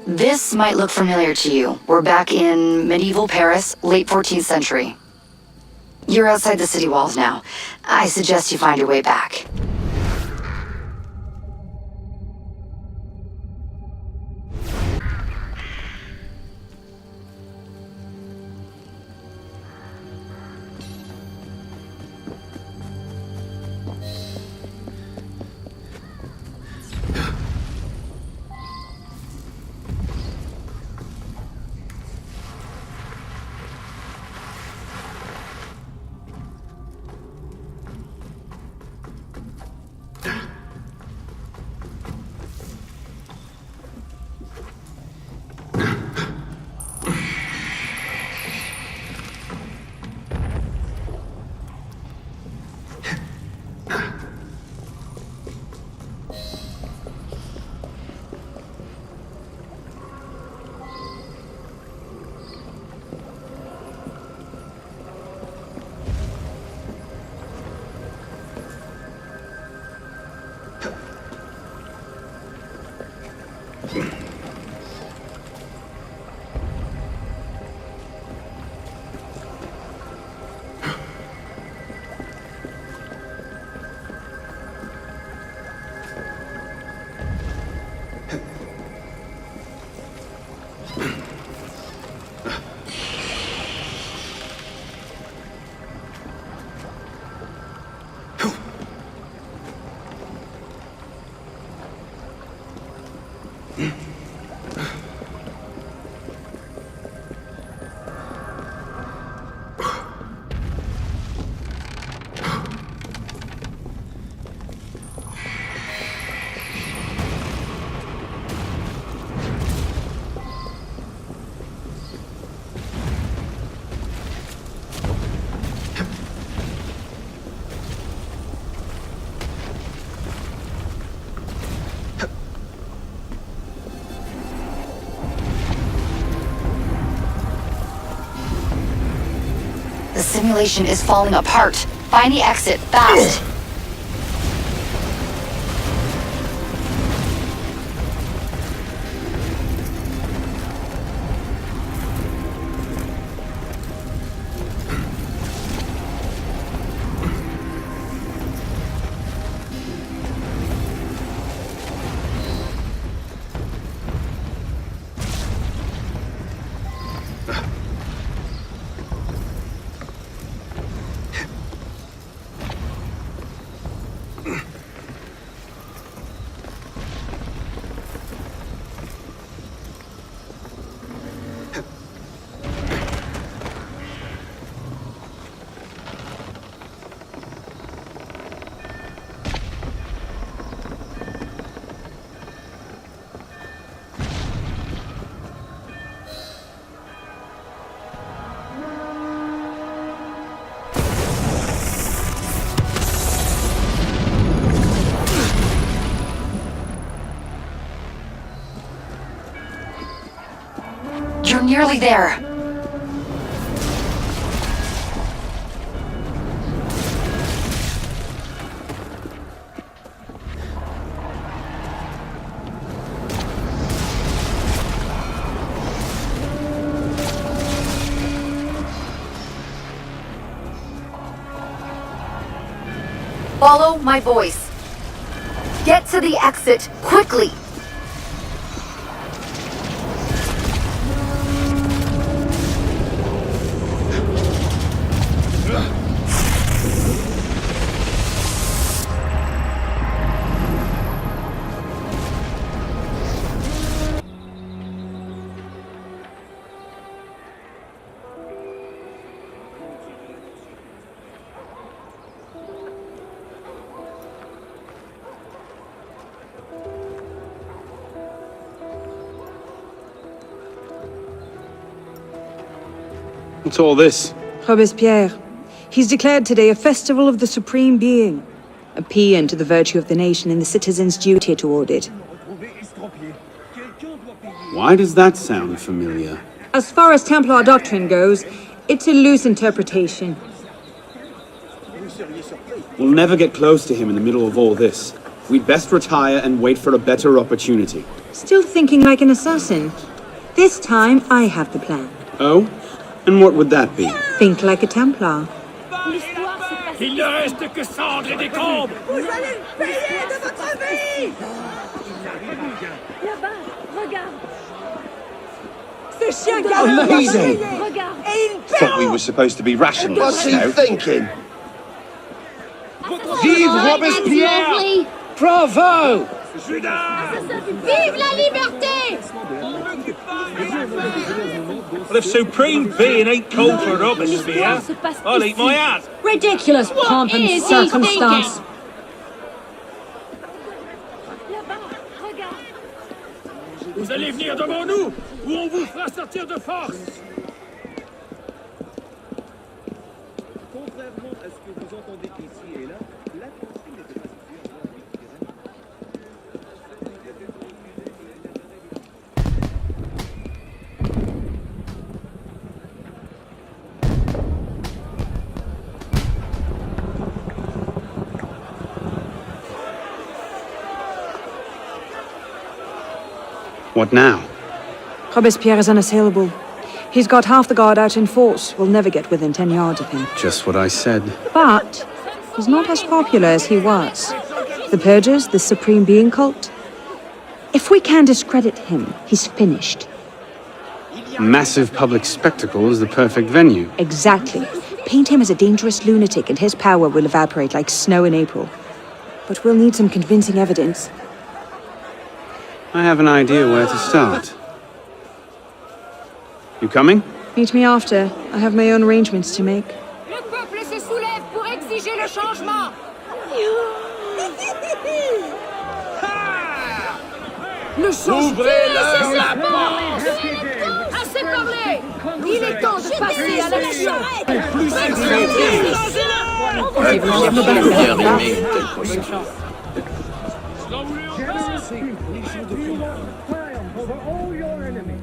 This might look familiar to you. We're back in medieval Paris, late 14th century. You're outside the city walls now. I suggest you find your way back. The simulation is falling apart. Find the exit, fast! You're nearly there. Follow my voice. Get to the exit, quickly! What's all this? Robespierre. He's declared today a festival of the Supreme Being. A paean to the virtue of the nation and the citizens' duty toward it. Why does that sound familiar? As far as Templar doctrine goes, it's a loose interpretation. We'll never get close to him in the middle of all this. We'd best retire and wait for a better opportunity. Still thinking like an assassin. This time, I have the plan. Oh? And what would that be? Think like a Templar. Il ne reste que cendres et décombres. Vous allez le payer de votre vie! Là-bas, regarde, Ce chien galère Amazing. regarde. et il Thought we were supposed to be rationalists. What's he thinking? Vive Robespierre! Bravo! Vive la liberté! Well, if Supreme Being ain't called for Robespierre, I'll eat my hat. Ridiculous pomp and circumstance. Là-bas, regarde. Vous allez venir devant nous, ou on vous fera sortir de force. Contrairement à ce que vous entendez ici et là, la consigne n'était pas What now? Robespierre is unassailable. He's got half the guard out in force. We'll never get within 10 yards of him. Just what I said. But he's not as popular as he was. The Purgers, the Supreme Being cult. If we can discredit him, he's finished. Massive public spectacle is the perfect venue. Exactly. Paint him as a dangerous lunatic and his power will evaporate like snow in April. But we'll need some convincing evidence. I have an idea where to start. You coming? Meet me after. I have my own arrangements to make. Le peuple se soulève pour exiger le changement. Le changement. Ouvrez-leur la porte! Assez parlé. Il est temps de passer à l'action. over all your enemies.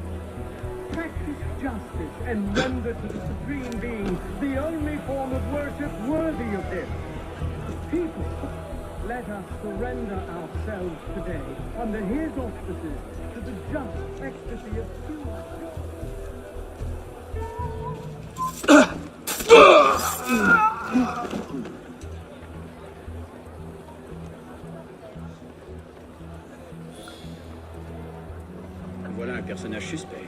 Practice justice and render to the Supreme Being the only form of worship worthy of this. People, let us surrender ourselves today under his auspices to the just ecstasy of human. Voilà un personnage suspect.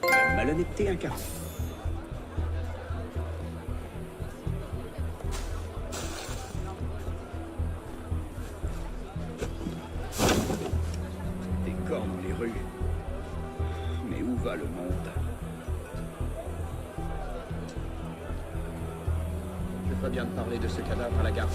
La malhonnêteté incarnée. Des cornes dans les rues. Mais où va le monde? Je ferais bien de parler de ce cadavre à la garde.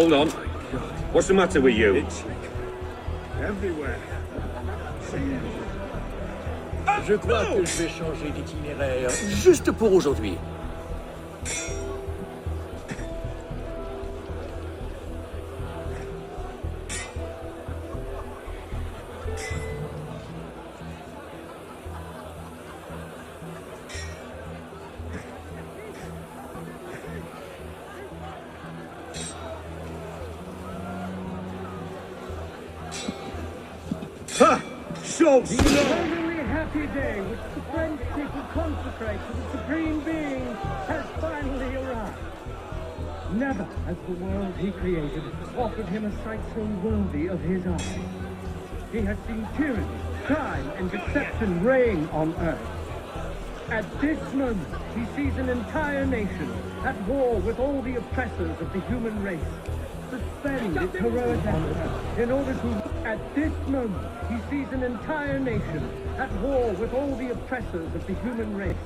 Hold on. What's the matter with you? Everywhere. Je crois que je vais changer d'itinéraire juste pour aujourd'hui. The only happy day which the French people consecrate to the Supreme Being has finally arrived. Never has the world he created offered him a sight so worthy of his eyes. He has seen tyranny, crime, and deception reign on earth. At this moment, he sees an entire nation at war with all the oppressors of the human race. Suspend its heroic effort in order to... At this moment, he sees an entire nation at war with all the oppressors of the human race.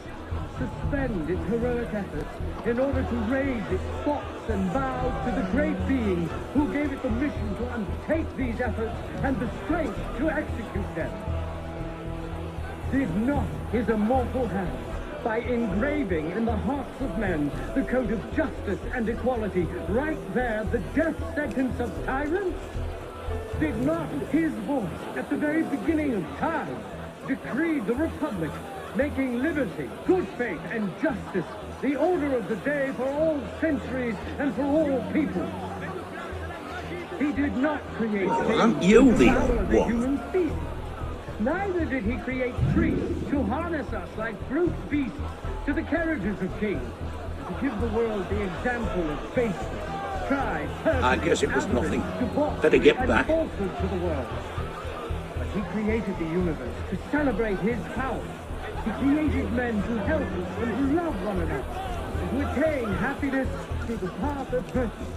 Suspend its heroic efforts in order to raise its thoughts and vows to the great being who gave it the mission to undertake these efforts and the strength to execute them. did not his immortal hand, by engraving in the hearts of men the code of justice and equality, right there the death sentence of tyrants? Did not his voice, at the very beginning of time, decree the Republic, making liberty, good faith, and justice the order of the day for all centuries and for all people? He did not create Aren't you the one? human species. Neither did he create priests to harness us like brute beasts to the carriages of kings, to give the world the example of faithfulness, pride, I guess it was avarice, nothing. debauchery, Better get and back. falsehood to the world. But he created the universe to celebrate his power. He created men to help and to love one another, and to attain happiness through the path of virtue.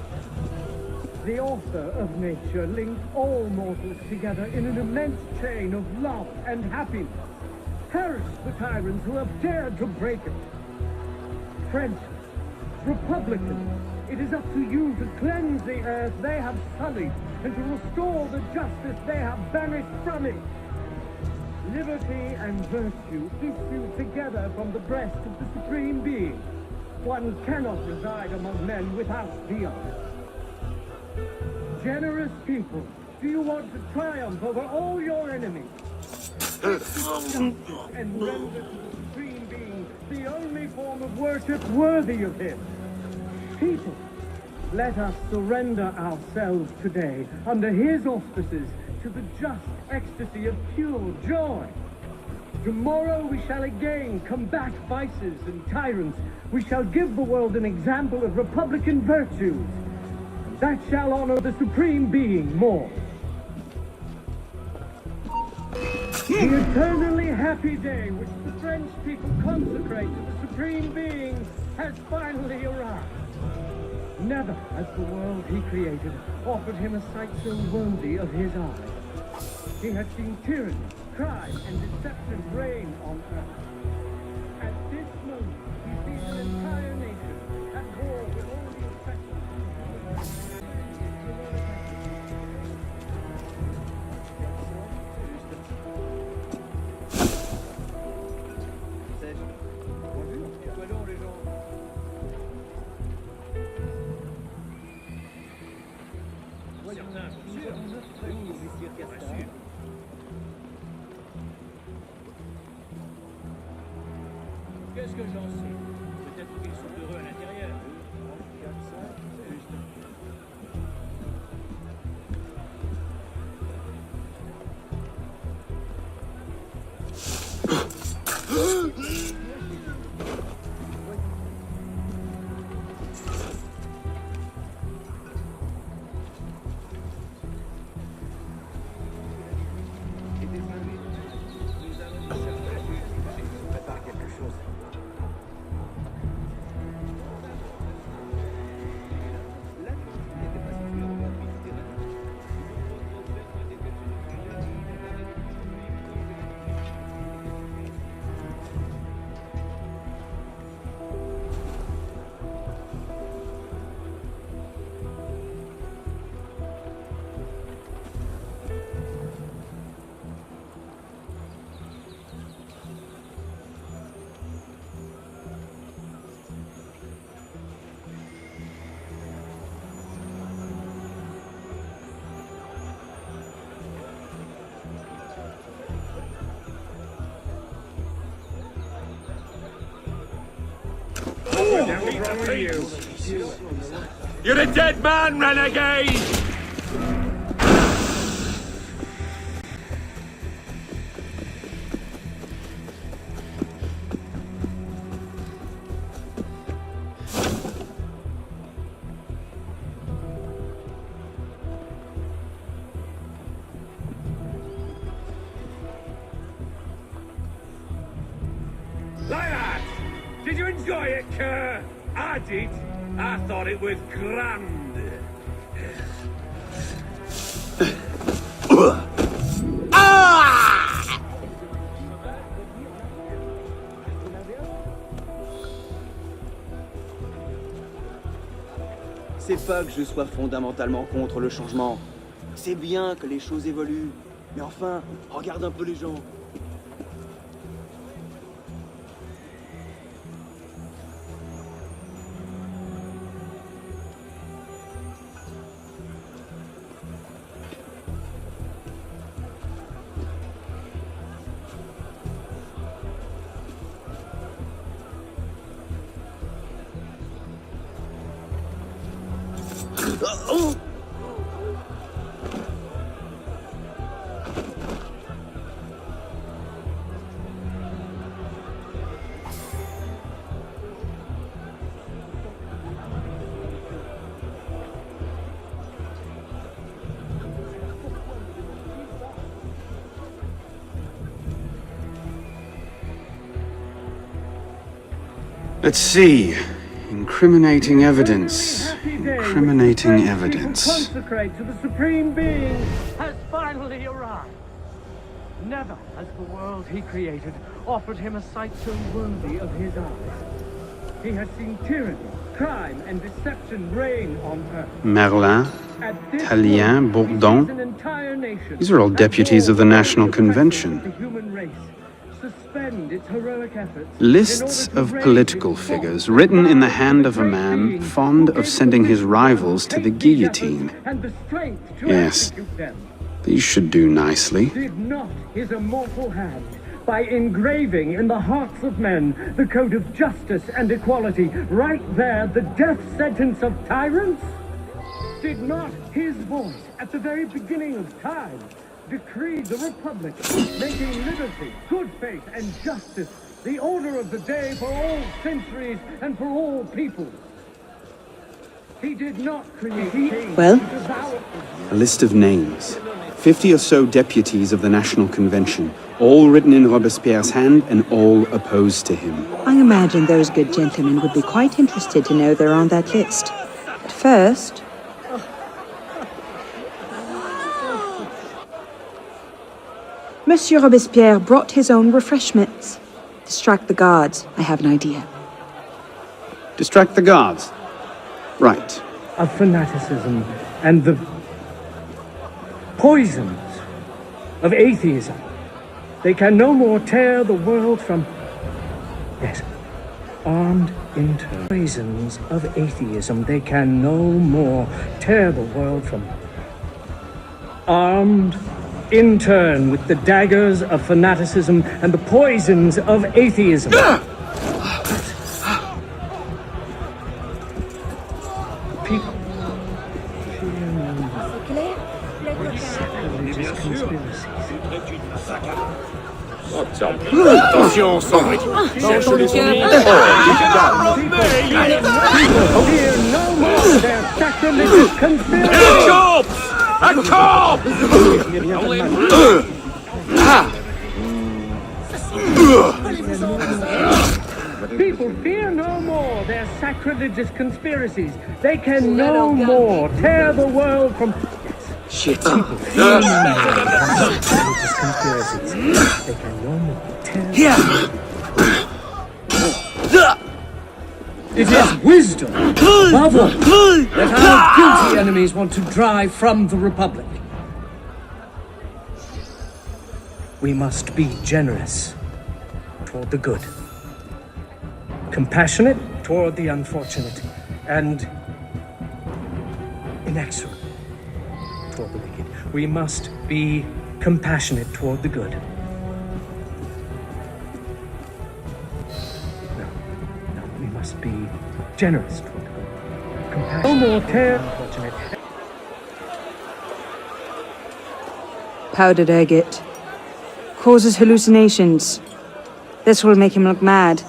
The author of nature linked all mortals together in an immense chain of love and happiness. Perish the tyrants who have dared to break it. Friends, Republicans, it is up to you to cleanse the earth they have sullied and to restore the justice they have banished from it. Liberty and virtue issue together from the breast of the Supreme Being. One cannot reside among men without the other. Generous people, do you want to triumph over all your enemies? And render to the Supreme Being the only form of worship worthy of him. People, let us surrender ourselves today under his auspices to the just ecstasy of pure joy. Tomorrow we shall again combat vices and tyrants. We shall give the world an example of republican virtues. That shall honor the Supreme Being more. The eternally happy day which the French people consecrate to the Supreme Being has finally arrived. Never has the world he created offered him a sight so worthy of his eye. He had seen tyranny, crime, and deception reign on earth. At this moment, he sees an entire nation at war with all the oppression. Qu'est-ce que j'en sais? Peut-être qu'ils sont heureux à l'intérieur. You're a dead man, renegade! Lads, did you enjoy it, Kerr? I did. I thought it was grand. C'est pas que je sois fondamentalement contre le changement. C'est bien que les choses évoluent. Mais enfin, regarde un peu les gens. Let's see. Incriminating evidence. Incriminating evidence. Consecrate to the Supreme Being has finally arrived. Never has the world he created offered him a sight so worthy of his eyes. He has seen tyranny, crime, and deception reign on earth. Merlin, Tallien, Bourdon. An entire nation. These are all deputies of the National Convention. The human race. Suspend its heroic efforts. Lists of political figures written in the hand of a man fond of sending his rivals to the guillotine. Yes, these should do nicely. Did not his immortal hand, by engraving in the hearts of men the code of justice and equality, right there the death sentence of tyrants? Did not his voice, at the very beginning of time, decree the Republic, making liberty, good faith, and justice the order of the day for all centuries and for all peoples? He did not create... Well? A list of names. 50 or so deputies of the National Convention, all written in Robespierre's hand and all opposed to him. I imagine those good gentlemen would be quite interested to know they're on that list. But first... Monsieur Robespierre brought his own refreshments. Distract the guards. I have an idea. Distract the guards. Right. Of fanaticism and the poisons of atheism. They can no more tear the world from... Yes. Armed internal poisons of atheism. They can no more tear the world from... Armed in turn with the daggers of fanaticism and the poisons of atheism. People fear no sacrilegious conspiracies. Attention, Sandrine. People fear no more their sacrilegious conspiracies. A corps! People fear no more their sacrilegious conspiracies. They can no more tear the world from... Shit. People fear no more their sacrilegious conspiracies. They can no more tear... It is wisdom, above all, that our guilty enemies want to drive from the Republic. We must be generous toward the good, compassionate toward the unfortunate, and inexorable toward the wicked. We must be compassionate toward the good. Be generous toward the good. Compassion. No more tear. Unfortunate. Powdered agate. Causes hallucinations. This will make him look mad.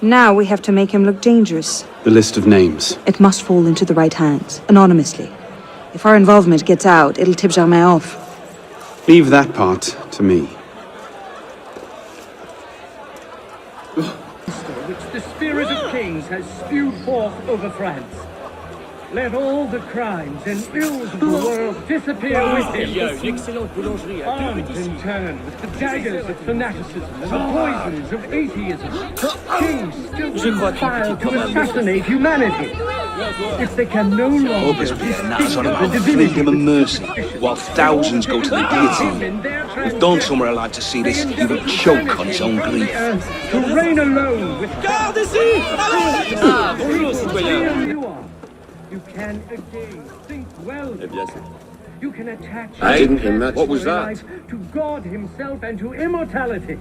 Now we have to make him look dangerous. The list of names. It must fall into the right hands, anonymously. If our involvement gets out, it'll tip Germain off. Leave that part to me. Which the spirit of kings has spewed forth over France. Let all the crimes and ills of the world disappear with him. Armed in turn with the daggers of fanaticism and the poisons of atheism, kings still conspire to assassinate humanity. If they can no longer Robespierre nuts on about freedom and mercy, while thousands go to the guillotine. If Don somewhere alive to see this, he would choke on his own grief. To reign alone with you can again think well. You can attach What was that? life to God himself and to immortality.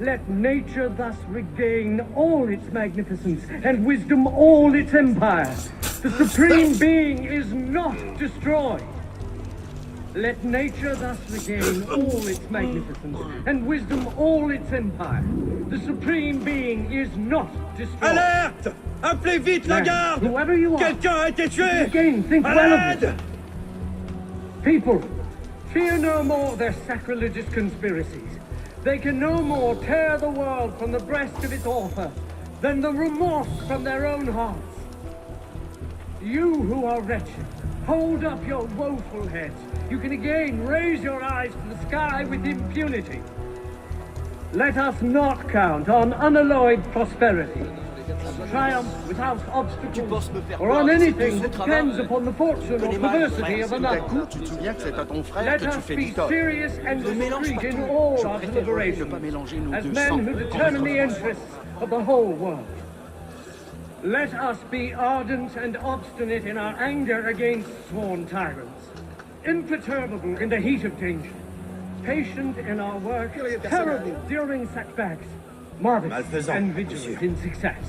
Let nature thus regain all its magnificence and wisdom all its empire. The Supreme Being is not destroyed. Let nature thus regain all its magnificence, and wisdom all its empire. The Supreme Being is not destroyed. Alerte! Appelez vite la garde! Whoever you are, Quelqu'un a été tué! again, think À well of l'aide! this. People, fear no more their sacrilegious conspiracies. They can no more tear the world from the breast of its author than the remorse from their own hearts. You who are wretched, hold up your woeful heads. You can again raise your eyes to the sky with impunity. Let us not count on unalloyed prosperity, triumph without obstacles, or on anything that depends upon the fortune or perversity of another. Let us be serious and discreet in all our deliberations, as men who determine the interests of the whole world. Let us be ardent and obstinate in our anger against sworn tyrants, imperturbable in the heat of danger, patient in our work, terrible during setbacks, modest and vigilant in success.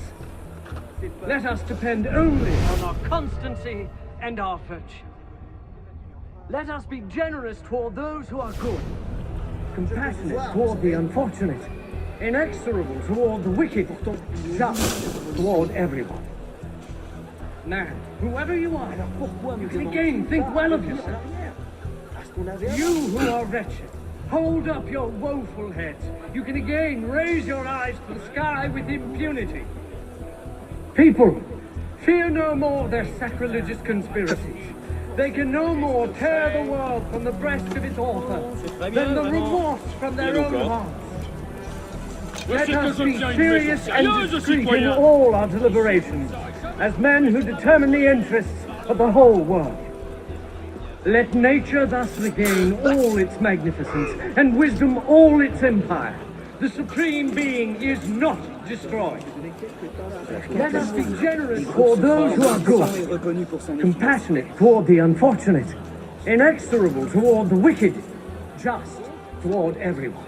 Let us depend only on our constancy and our virtue. Let us be generous toward those who are good, compassionate toward the unfortunate, inexorable toward the wicked, just toward everyone. Now, whoever you are, you can again think well of yourself. You who are wretched, hold up your woeful heads. You can again raise your eyes to the sky with impunity. People, fear no more their sacrilegious conspiracies. They can no more tear the world from the breast of its author than the remorse from their own hearts. Let us be serious and discreet in all our deliberations, as men who determine the interests of the whole world. Let nature thus regain all its magnificence, and wisdom all its empire. The Supreme Being is not destroyed. Let us be generous toward those who are good, compassionate toward the unfortunate, inexorable toward the wicked, just toward everyone.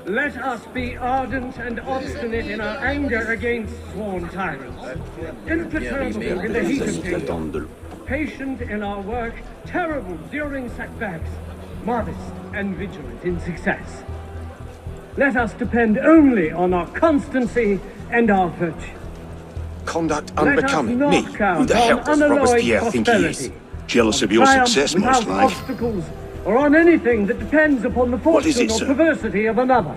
Let us be ardent and obstinate in our anger against sworn tyrants, imperturbable in the heat of danger, patient in our work, terrible during setbacks, modest and vigilant in success. Let us depend only on our constancy and our virtue. Conduct unbecoming me. Who the hell does Robespierre think he is? Jealous of your success, most like. Obstacles, or on anything that depends upon the fortune or perversity of another.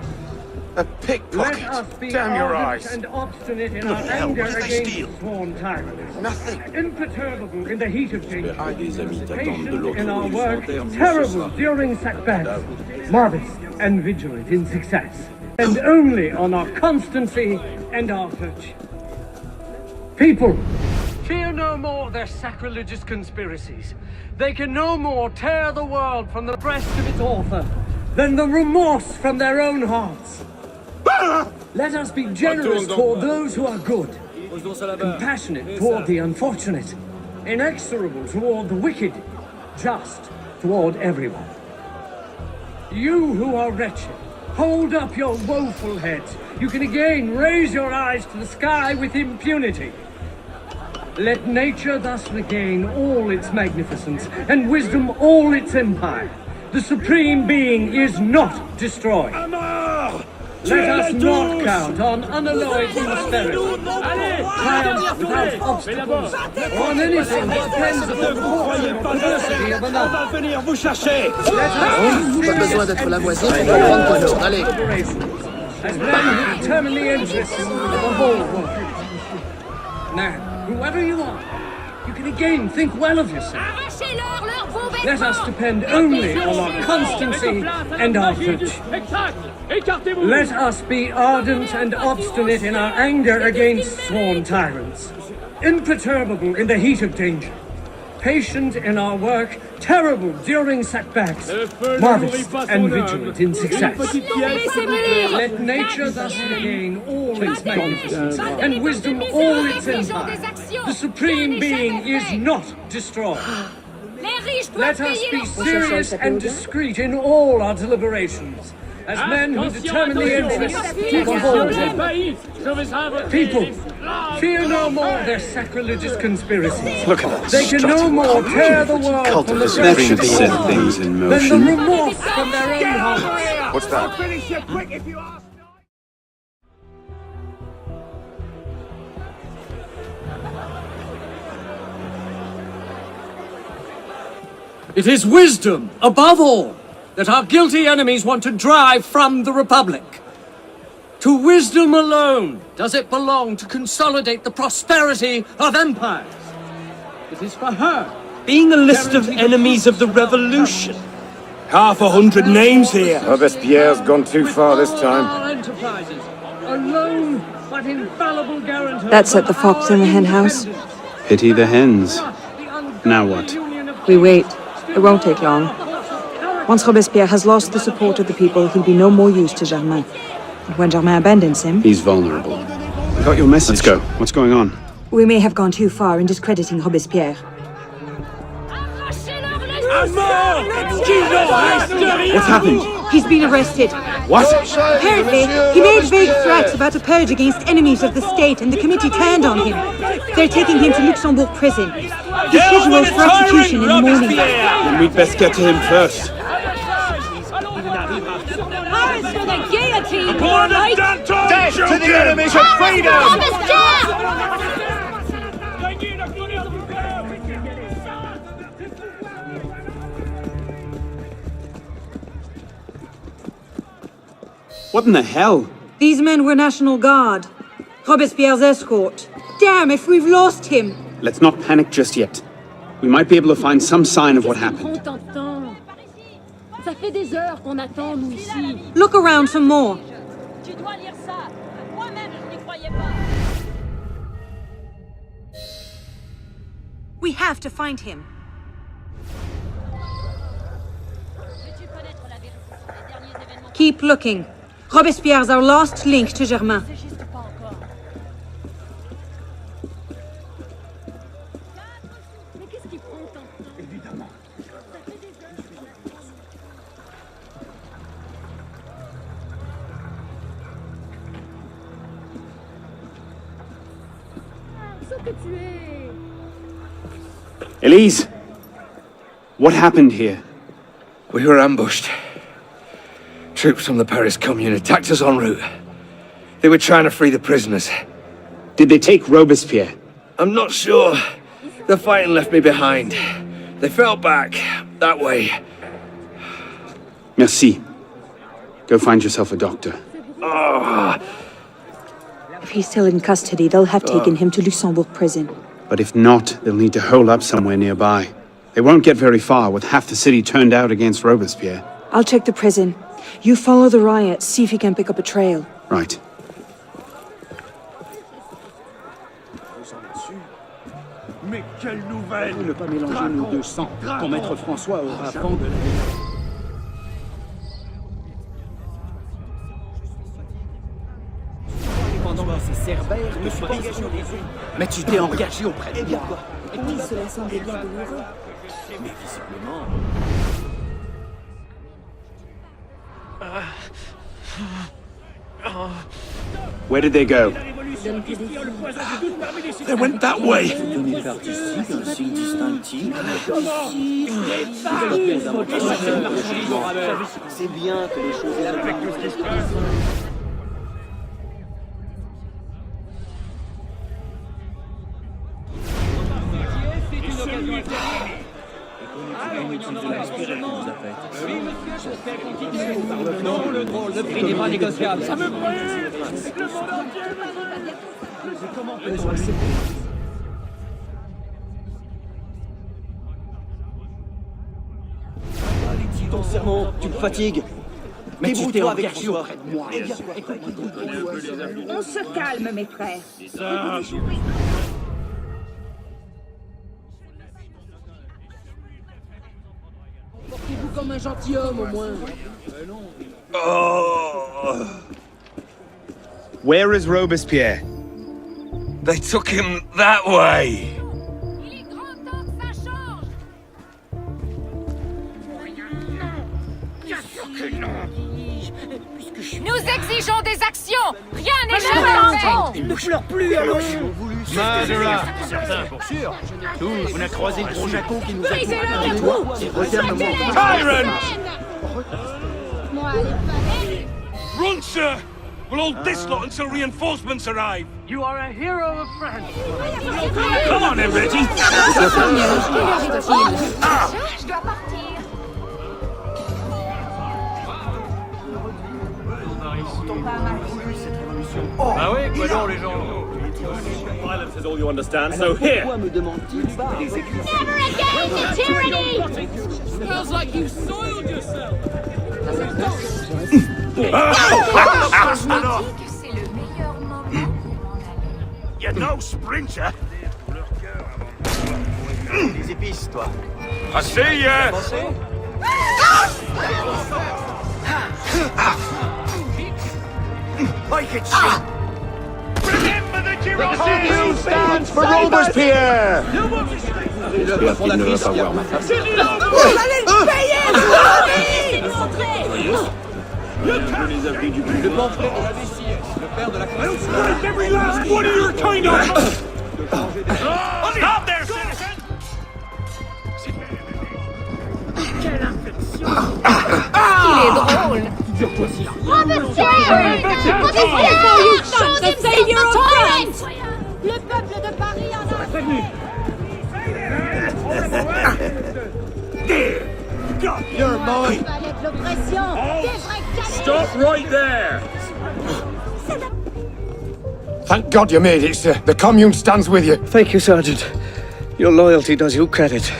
A pickpocket. Let us be Damn your ardent eyes. and obstinate in What our the hell? anger What did they against steal? sworn tyrants. Nothing. Imperturbable in the heat of danger. Patient Patient in our work, terrible during setbacks, modest and vigilant in success, and only on our constancy and our virtue. People, fear no more their sacrilegious conspiracies. They can no more tear the world from the breast of its author than the remorse from their own hearts. Let us be generous toward those who are good, compassionate toward the unfortunate, inexorable toward the wicked, just toward everyone. You who are wretched, hold up your woeful heads. You can again raise your eyes to the sky with impunity. Let nature thus regain all its magnificence, and wisdom all its empire. The Supreme Being is not destroyed. Let us not count on unalloyed prosperity, triumph without obstacles, or on anything that depends upon the fortune or perversity of another. Pas besoin d'être la moitié pour comprendre qu'on s'en allait. As men who determine the interests of the whole world. Now, whoever you are, you can again think well of yourself. Let us depend only on our constancy and our virtue. Let us be ardent and obstinate in our anger against sworn tyrants, imperturbable in the heat of danger, patient in our work, terrible during setbacks, modest and vigilant in success. Let nature thus regain all its magnificence, and wisdom all its empire. The Supreme Being is not destroyed. Let us be serious and discreet in all our deliberations, as men who determine the interests of the whole. People, fear no more their sacrilegious conspiracies. Look at that. They can no more tear the world Cult from of the the grasp Supreme of set war things in than the motion. remorse from their own hearts. What's that? Finish you quick if you ask. It is wisdom, above all, that our guilty enemies want to drive from the Republic. To wisdom alone does it belong to consolidate the prosperity of empires. It is for her, being a list of enemies of the revolution. 100 names here. Robespierre's gone too far this time. Our enterprises, alone but infallible guarantor. That set the fox in the hen house. Pity the hens. Now what? We wait. It won't take long. Once Robespierre has lost the support of the people, he'll be no more use to Germain. And when Germain abandons him... He's vulnerable. I got your message. Let's go. What's going on? We may have gone too far in discrediting Robespierre. What's happened? He's been arrested. What? Apparently, he made vague threats about a purge against enemies of the state, and the committee turned on him. They're taking him to Luxembourg prison. He's scheduled for execution in the morning. Then we'd best get to him first. Death to the enemies of freedom! What in the hell? These men were National Guard. Robespierre's escort. Damn, if we've lost him! Let's not panic just yet. We might be able to find some sign of what happened. Ça fait des heures qu'on attend, nous, ici. Look around for more. Tu dois lire ça. Moi-même, je n'y croyais pas. We have to find him. Keep looking. Robespierre's our last link to Germain. Elise! What happened here? We were ambushed. Troops from the Paris Commune attacked us en route. They were trying to free the prisoners. Did they take Robespierre? I'm not sure. The fighting left me behind. They fell back, that way. Merci. Go find yourself a doctor. If he's still in custody, they'll have taken him to Luxembourg prison. But if not, they'll need to hole up somewhere nearby. They won't get very far with half the city turned out against Robespierre. I'll check the prison. You follow the riot, see if you can pick up a trail. Right. Mais quelle nouvelle! Ne pas mélanger nos deux sangs. Ton maître François aura pendu. Pendant ces cerbères de supposition des yeux. Mais tu t'es engagé auprès de moi. Oui, cela semblait bien douloureux. Mais visiblement... Where did they go? They went that way. C'est bien que les choses Non, le drôle, le prix n'est pas négociable. Ça me brûle! Ton serment, tu me fatigues. Mais tu t'es avec engagé auprès de moi. On se calme, mes frères. Portez-vous comme un gentilhomme, au moins. Where is Robespierre? They took him that way. Il est grand temps que ça change. Bien sûr que non. des actions. Rien n'est jamais en vain. Il ne pleure plus, alors. Murderer. Certain, pour sûr. Tous, on a croisé le gros Jaco qui nous a Brisez-le et toi, Tyrant! Moi, les Run, sir! We'll hold this lot until reinforcements arrive. You are a hero of France. Come on, then, Reggie. Je dois partir. Ah oui, quoi donc, les gens? Violence is all you understand, so here! Pourquoi me demande-t-il pas des écrits? Never again to tyranny. Smells like you soiled yourself. Je me dis que c'est le meilleur moment pour m'en aller. You're no sprinter. Des épices, toi. I see ya! Make it cheap. Remember the Commune stands for Robespierre. J'espère qu'il ne va pas voir ma face. Vous allez le payer, Le pamphlet de la vessie, le père de la every last one of your kind of... Stop there, citizen! Il est drôle. Robespierre! The savior of France! Le peuple de Paris en a... You're mine. Palais de l'oppression. Des vrais canons. Stop right there! Thank God you made it, sir. The commune stands with you. Thank you, Sergeant. Your loyalty does you credit.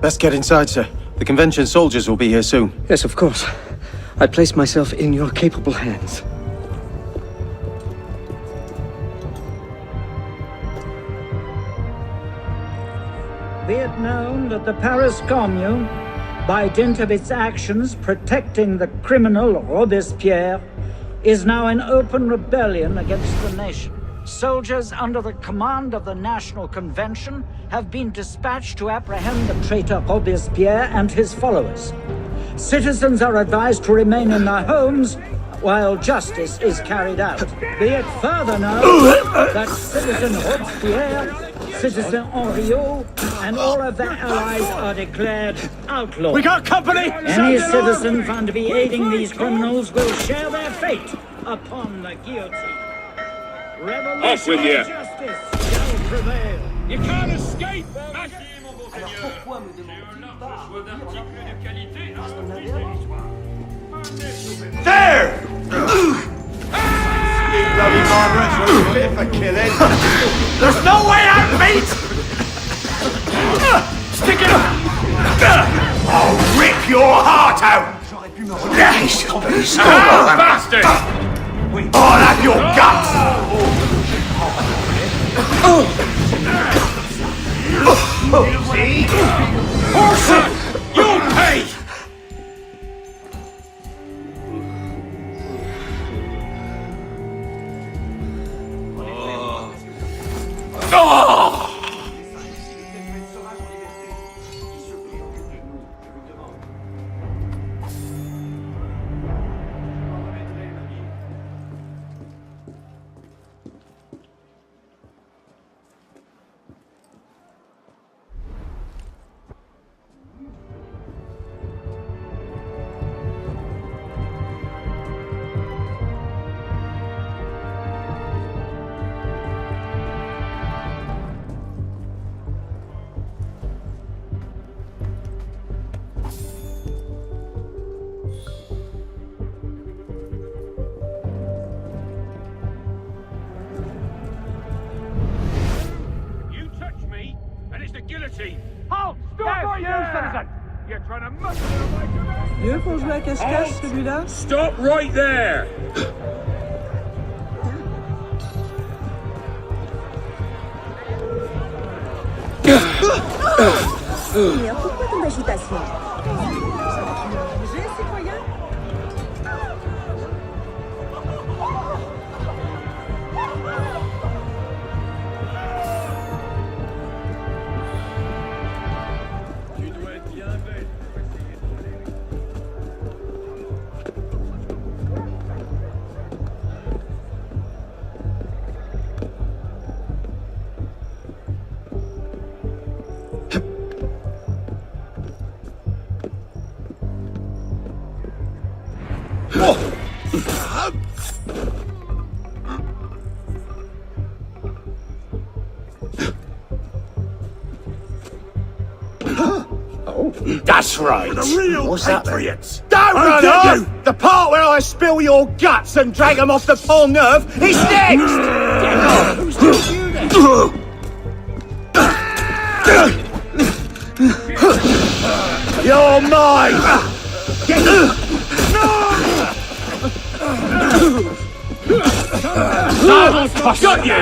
Best get inside, sir. The convention soldiers will be here soon. Yes, of course. I place myself in your capable hands. Be it known that the Paris Commune, by dint of its actions protecting the criminal Robespierre, is now in open rebellion against the nation. Soldiers under the command of the National Convention have been dispatched to apprehend the traitor Robespierre and his followers. Citizens are advised to remain in their homes while justice is carried out. Be it further known that Citizen Robespierre, Citizen Henriot, and all of their allies are declared outlaws. We got company! Any citizen found to be aiding these criminals will share their fate upon the guillotine. Off with you! Justice shall prevail. You can't escape! Alors pourquoi me demande-t-il pas? There! Bloody Margaret's fit for killing. There's no way out, mate! Stick it up! I'll rip your heart out! Nice! Bastard! I'll have your guts! See? Horse! You'll pay! Guillotine! Halt! Stop right there, citizen! You're trying to muscle your way to me! Mieux pour jouer à cache-cache, celui-là? Stop right there! Pourquoi tant d'agitation? Citoyen? No. That's right. The real What's that? patriots. Don't I'll run get off! you. The part where I spill your guts and drag them off the pole nerve is next! Who's told you then? You're mine! Got you!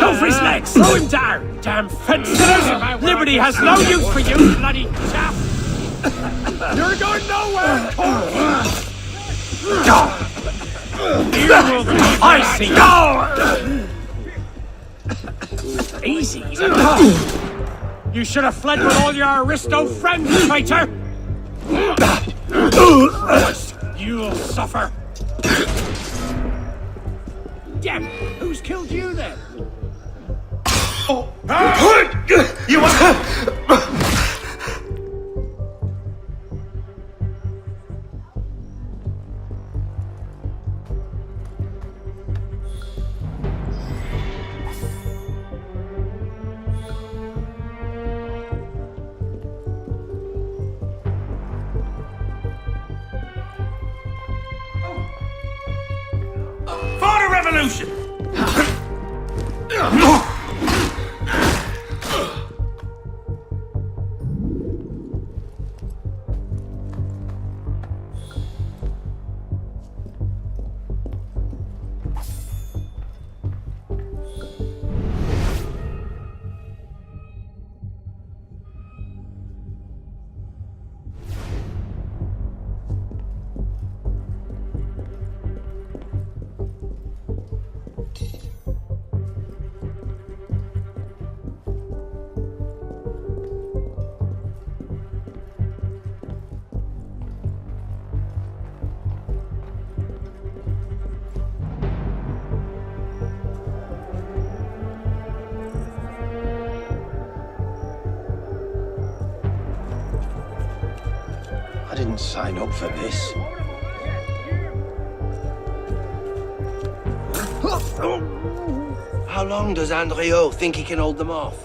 Go for his legs! Throw him down! Damn fences! Liberty has no use for you, bloody chap! You're going nowhere, I see! Easy. You should have fled with all your aristo friends, traitor! You'll suffer! Damn, who's killed you then? You want... For the revolution! I didn't sign up for this. How long does Andreot think he can hold them off?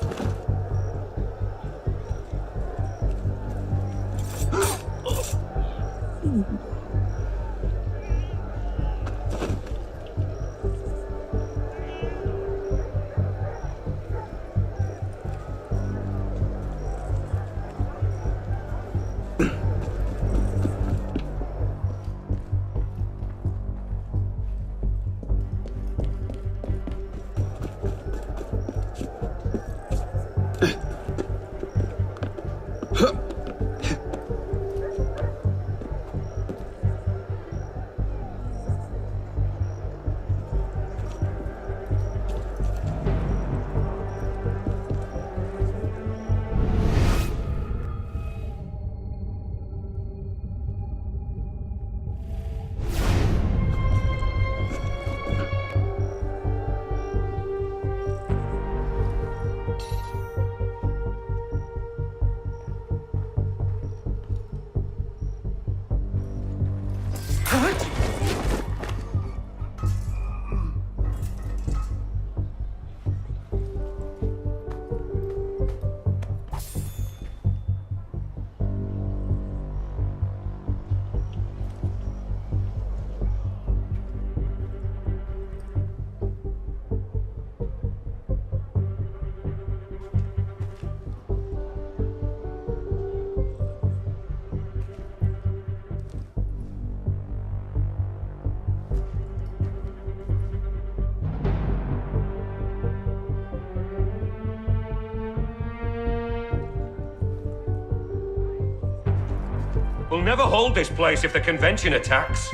We'll never hold this place if the convention attacks.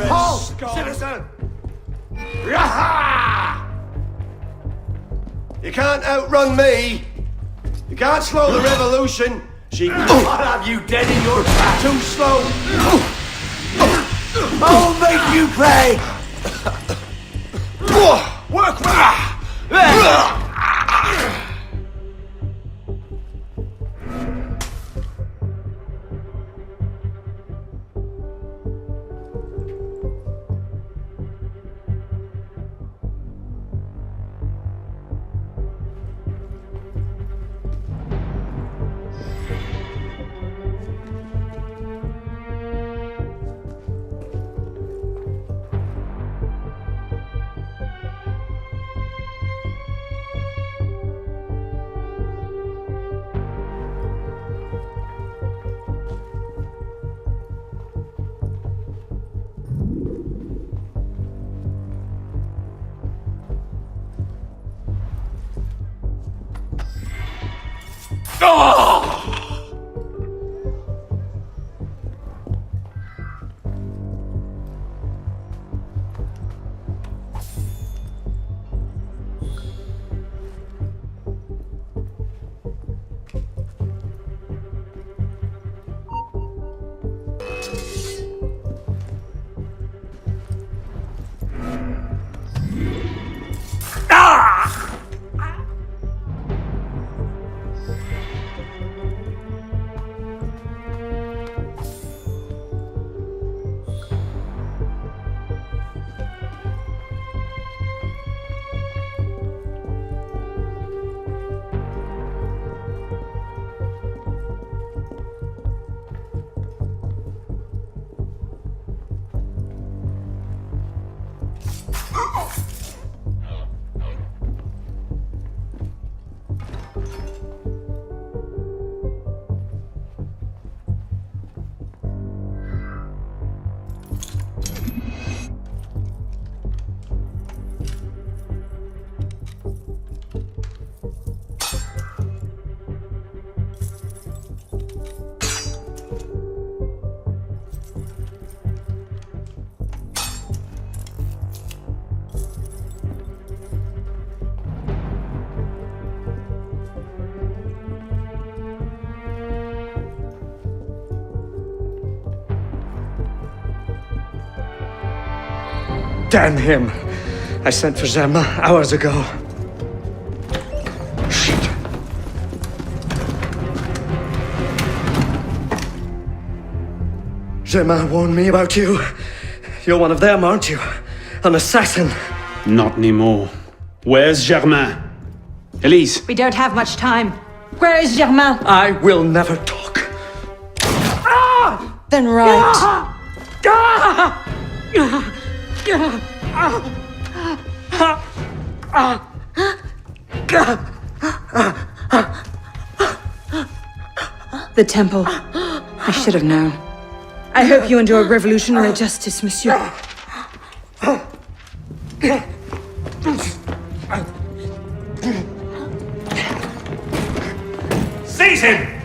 Halt, citizen! You can't outrun me. You can't slow the revolution. I'll have you dead in your tracks. Too slow. I'll make you pay. Work with me. Damn him. I sent for Germain hours ago. Shit. Germain warned me about you. You're one of them, aren't you? An assassin. Not anymore. Where's Germain? Elise! We don't have much time. Where is Germain? I will never talk. Then right. The temple. I should have known. I hope you enjoy revolutionary justice, monsieur. Seize him!